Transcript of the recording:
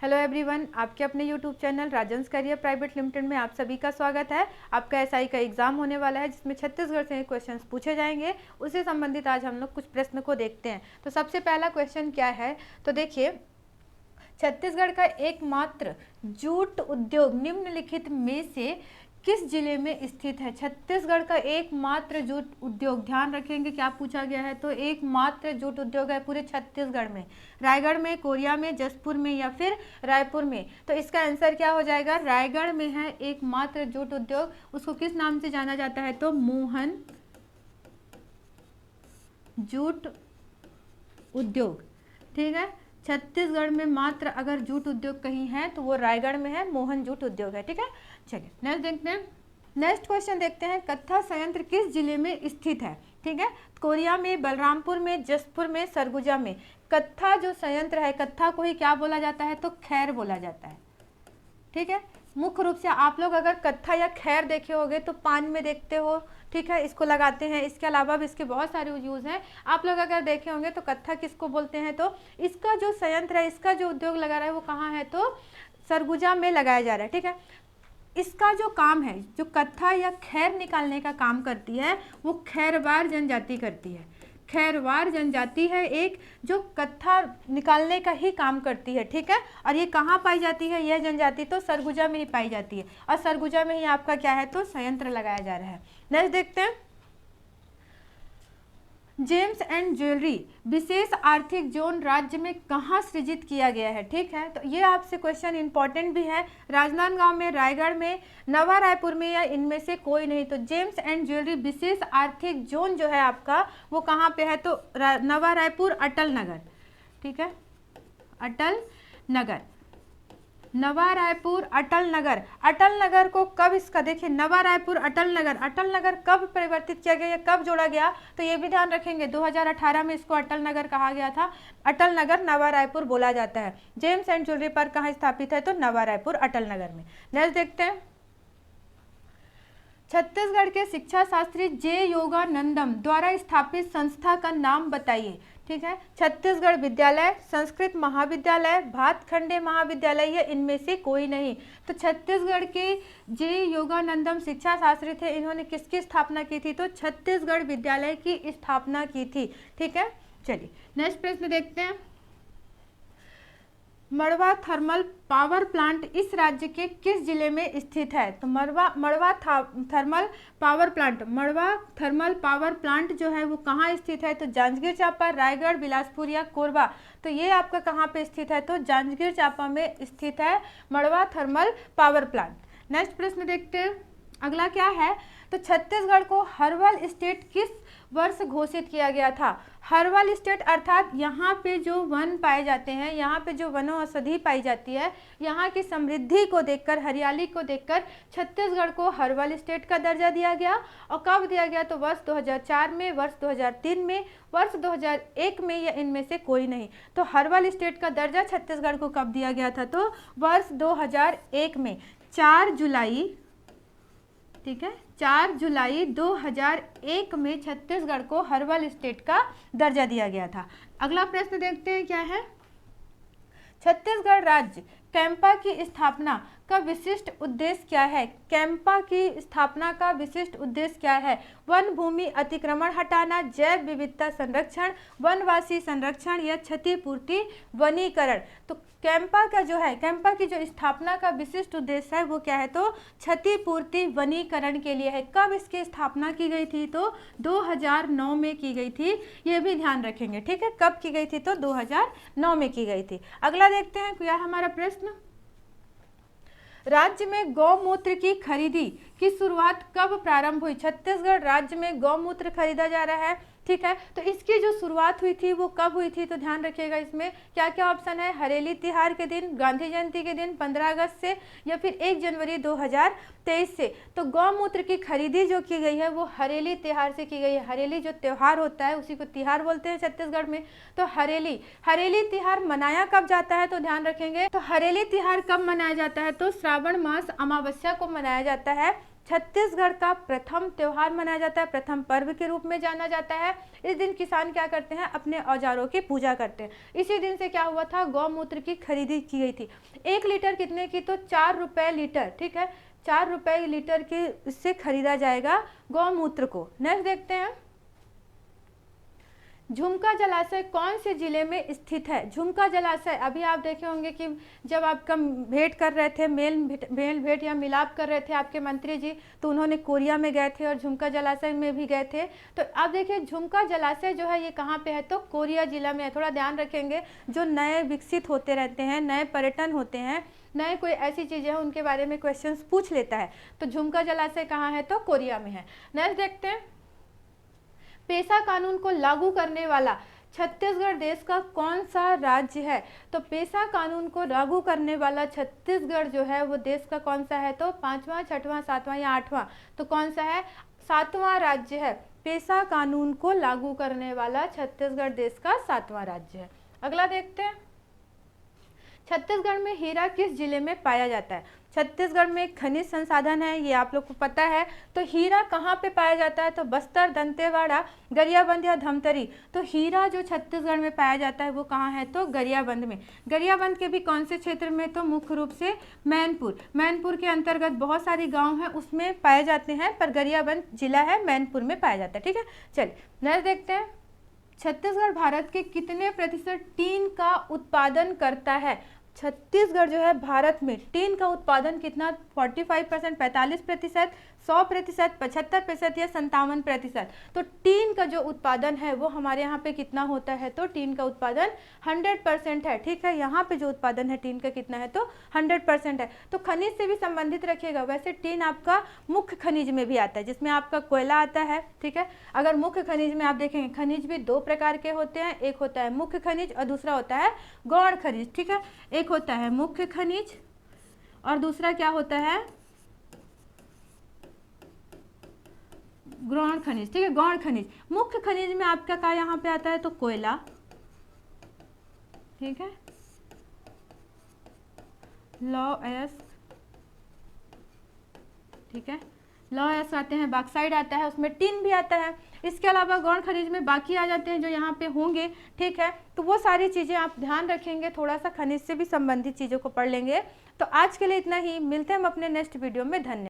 Hello everyone, आपके अपने YouTube channel Rajan's career private limited में आप सभी का स्वागत है। आपका एसआई का एग्जाम होने वाला है जिसमें छत्तीसगढ़ से क्वेश्चंस पूछे जाएंगे। उससे संबंधित आज हम लोग कुछ प्रश्न को देखते हैं। तो सबसे पहला क्वेश्चन क्या है, तो देखिए, छत्तीसगढ़ का एकमात्र जूट उद्योग निम्नलिखित में से किस जिले में स्थित है? छत्तीसगढ़ का एकमात्र जूट उद्योग, ध्यान रखेंगे क्या पूछा गया है, तो एकमात्र जूट उद्योग है पूरे छत्तीसगढ़ में। रायगढ़ में, कोरिया में, जसपुर में या फिर रायपुर में? तो इसका आंसर क्या हो जाएगा? रायगढ़ में है एकमात्र जूट उद्योग। उसको किस नाम से जाना जाता है? तो मोहन जूट उद्योग। ठीक है, छत्तीसगढ़ में मात्र अगर जूट उद्योग कहीं है तो वो रायगढ़ में है, मोहन जूट उद्योग है। ठीक है, चलिए नेक्स्ट देखते हैं। नेक्स्ट क्वेश्चन देखते हैं, कत्था संयंत्र किस जिले में स्थित है? ठीक है, कोरिया में, बलरामपुर में, जसपुर में, सरगुजा में? कत्था जो संयंत्र है, कत्था को ही क्या बोला जाता है? तो खैर बोला जाता है। ठीक है, मुख्य रूप से आप लोग अगर कत्था या खैर देखे होंगे तो पान में देखते हो। ठीक है, इसको लगाते हैं। इसके अलावा भी इसके बहुत सारे यूज हैं। आप लोग अगर देखे होंगे तो कत्था किसको बोलते हैं? तो इसका जो संयंत्र है, इसका जो उद्योग लगा रहा है वो कहाँ है? तो सरगुजा में लगाया जा रहा है। ठीक है, इसका जो काम है, जो कत्था या खैर निकालने का काम करती है वो खैरवार जनजाति करती है। खैरवार जनजाति है एक जो कत्था निकालने का ही काम करती है। ठीक है, और ये कहाँ पाई जाती है यह जनजाति? तो सरगुजा में ही पाई जाती है, और सरगुजा में ही आपका क्या है? तो संयंत्र लगाया जा रहा है। नेक्स्ट देखते हैं, जेम्स एंड ज्वेलरी विशेष आर्थिक जोन राज्य में कहाँ सृजित किया गया है? ठीक है, तो ये आपसे क्वेश्चन इंपॉर्टेंट भी है। राजनांदगांव में, रायगढ़ में, नवा रायपुर में या इनमें से कोई नहीं? तो जेम्स एंड ज्वेलरी विशेष आर्थिक जोन जो है आपका वो कहाँ पे है? तो नवा रायपुर, अटल नगर। ठीक है, अटल नगर, नवा रायपुर, अटल नगर। अटल नगर को कब, इसका देखिए, नवा रायपुर, अटल नगर कब परिवर्तित किया गया या कब जोड़ा गया? तो ये भी ध्यान रखेंगे, 2018 में इसको अटल नगर कहा गया था। अटल नगर नवा रायपुर बोला जाता है। जेम्स एंड ज्वेलरी पार्क कहाँ स्थापित है? तो नवा रायपुर, अटल नगर में। नेक्स्ट देखते हैं, छत्तीसगढ़ के शिक्षा शास्त्री जे योगानंदम द्वारा स्थापित संस्था का नाम बताइए। ठीक है, छत्तीसगढ़ विद्यालय, संस्कृत महाविद्यालय, भातखंडे महाविद्यालय या इनमें से कोई नहीं? तो छत्तीसगढ़ के जे योगानंदम शिक्षा शास्त्री थे, इन्होंने किसकी स्थापना की थी? तो छत्तीसगढ़ विद्यालय की स्थापना की थी। ठीक है, चलिए नेक्स्ट प्रश्न देखते हैं, मड़वा थर्मल पावर प्लांट इस राज्य के किस जिले में स्थित है? तो मड़वा थर्मल पावर प्लांट जो है वो कहाँ स्थित है? तो जांजगीर चांपा, रायगढ़, बिलासपुर या कोरबा? तो ये आपका कहाँ पे स्थित है? तो जांजगीर चांपा में स्थित है मड़वा थर्मल पावर प्लांट। नेक्स्ट प्रश्न देखते हैं, अगला क्या है? तो छत्तीसगढ़ को हर्बल स्टेट किस वर्ष घोषित किया गया था? हर्बल स्टेट अर्थात यहाँ पे जो वन पाए जाते हैं, यहाँ पे जो वनौषधि पाई जाती है, यहाँ की समृद्धि को देखकर, हरियाली को देखकर छत्तीसगढ़ को हर्बल स्टेट का दर्जा दिया गया। और कब दिया गया? तो वर्ष 2004 में, वर्ष 2003 में, वर्ष 2001 में या इनमें से कोई नहीं? तो हर्बल स्टेट का दर्जा छत्तीसगढ़ को कब दिया गया था? तो वर्ष 2001 में, 4 जुलाई। ठीक है, 4 जुलाई 2001 में छत्तीसगढ़ को हर्बल स्टेट का दर्जा दिया गया था। अगला प्रश्न देखते हैं क्या है, छत्तीसगढ़ राज्य कैंपा की स्थापना का विशिष्ट उद्देश्य क्या है? कैंपा की स्थापना का विशिष्ट उद्देश्य क्या है? वन भूमि अतिक्रमण हटाना, जैव विविधता संरक्षण, वनवासी संरक्षण या क्षतिपूर्ति वनीकरण? तो कैंपा का जो है, कैंपा की जो स्थापना का विशिष्ट उद्देश्य है वो क्या है? तो क्षतिपूर्ति वनीकरण के लिए है। कब इसकी स्थापना की गई थी? तो 2009 में की गई थी। ये भी ध्यान रखेंगे। ठीक है, कब की गई थी? तो 2009 में की गई थी। अगला देखते हैं क्या हमारा प्रश्न, राज्य में गौमूत्र की खरीदी की शुरुआत कब प्रारंभ हुई? छत्तीसगढ़ राज्य में गौमूत्र खरीदा जा रहा है। ठीक है, तो इसकी जो शुरुआत हुई थी वो कब हुई थी? तो ध्यान रखिएगा, इसमें क्या क्या ऑप्शन है? हरेली तिहार के दिन, गांधी जयंती के दिन, 15 अगस्त से या फिर 1 जनवरी 2023 से। तो गौमूत्र की खरीदी जो की गई है वो हरेली तिहार से की गई है। हरेली जो त्यौहार होता है उसी को तिहार बोलते हैं छत्तीसगढ़ में। तो हरेली तिहार मनाया कब जाता है? तो ध्यान रखेंगे, तो हरेली तिहार कब मनाया जाता है? तो श्रावण मास अमावस्या को मनाया जाता है। छत्तीसगढ़ का प्रथम त्यौहार मनाया जाता है, प्रथम पर्व के रूप में जाना जाता है। इस दिन किसान क्या करते हैं, अपने औजारों की पूजा करते हैं। इसी दिन से क्या हुआ था, गौमूत्र की खरीदी की गई थी। 1 लीटर कितने की, तो 4 रुपये लीटर, ठीक है, 4 रुपये लीटर के इससे खरीदा जाएगा गौमूत्र को। नेक्स्ट देखते हैं, झुमका जलाशय कौन से जिले में स्थित है। झुमका जलाशय, अभी आप देखे होंगे कि जब आपका भेंट कर रहे थे, मेल भेंट या मिलाप कर रहे थे आपके मंत्री जी, तो उन्होंने कोरिया में गए थे और झुमका जलाशय में भी गए थे। तो आप देखिए झुमका जलाशय जो है ये कहाँ पे है, तो कोरिया जिला में है। थोड़ा ध्यान रखेंगे, जो नए विकसित होते रहते हैं, नए पर्यटन होते हैं, नए कोई ऐसी चीज़ें हैं उनके बारे में क्वेश्चंस पूछ लेता है। तो झुमका जलाशय कहाँ है, तो कोरिया में है। नेक्स्ट देखते हैं, पेशा कानून को लागू करने वाला छत्तीसगढ़ देश का कौन सा राज्य है। तो पेशा कानून को लागू करने वाला छत्तीसगढ़ जो है वो देश का कौन सा है, तो 5वां, 6वां, 7वां या 8वां, तो कौन सा है, 7वां राज्य है। पेशा कानून को लागू करने वाला छत्तीसगढ़ देश का 7वां राज्य है। अगला देखते हैं, छत्तीसगढ़ में हीरा किस जिले में पाया जाता है। छत्तीसगढ़ में खनिज संसाधन है, ये आप लोग को पता है। तो हीरा कहाँ पे पाया जाता है, तो बस्तर, दंतेवाड़ा, गरियाबंद या धमतरी। तो हीरा जो छत्तीसगढ़ में पाया जाता है वो कहाँ है, तो गरियाबंद में। गरियाबंद के भी कौन से क्षेत्र में, तो मुख्य रूप से मैनपुर। मैनपुर के अंतर्गत बहुत सारे गाँव हैं उसमें पाए जाते हैं, पर गरियाबंद जिला है, मैनपुर में पाया जाता है, ठीक है। चलिए नेक्स्ट देखते हैं, छत्तीसगढ़ भारत के कितने प्रतिशत टीन का उत्पादन करता है। छत्तीसगढ़ जो है भारत में टीन का उत्पादन कितना, 45%, 45%, 100%, 75% या 57%। तो टीन का जो उत्पादन है वो हमारे यहाँ पे कितना होता है, तो टीन का उत्पादन 100% है, ठीक है। यहाँ पे जो उत्पादन है टीन का कितना है, तो 100% है। तो खनिज से भी संबंधित रखिएगा। वैसे टीन आपका मुख्य खनिज में भी आता है, जिसमें आपका कोयला आता है, ठीक है। अगर मुख्य खनिज में आप देखेंगे, खनिज भी 2 प्रकार के होते हैं, एक होता है मुख्य खनिज और दूसरा होता है गौण खनिज, ठीक है। एक होता है मुख्य खनिज और दूसरा क्या होता है, गौण खनिज, ठीक है। गौण खनिज, मुख्य खनिज में आपका क्या यहाँ पे आता है, तो कोयला, ठीक है, लौह, ठीक है, लौह आते हैं, बॉक्साइड आता है, उसमें टिन भी आता है। इसके अलावा गौण खनिज में बाकी आ जाते हैं जो यहाँ पे होंगे, ठीक है। तो वो सारी चीज़ें आप ध्यान रखेंगे, थोड़ा सा खनिज से भी संबंधित चीज़ों को पढ़ लेंगे। तो आज के लिए इतना ही, मिलते हैं हम अपने नेक्स्ट वीडियो में। धन्यवाद।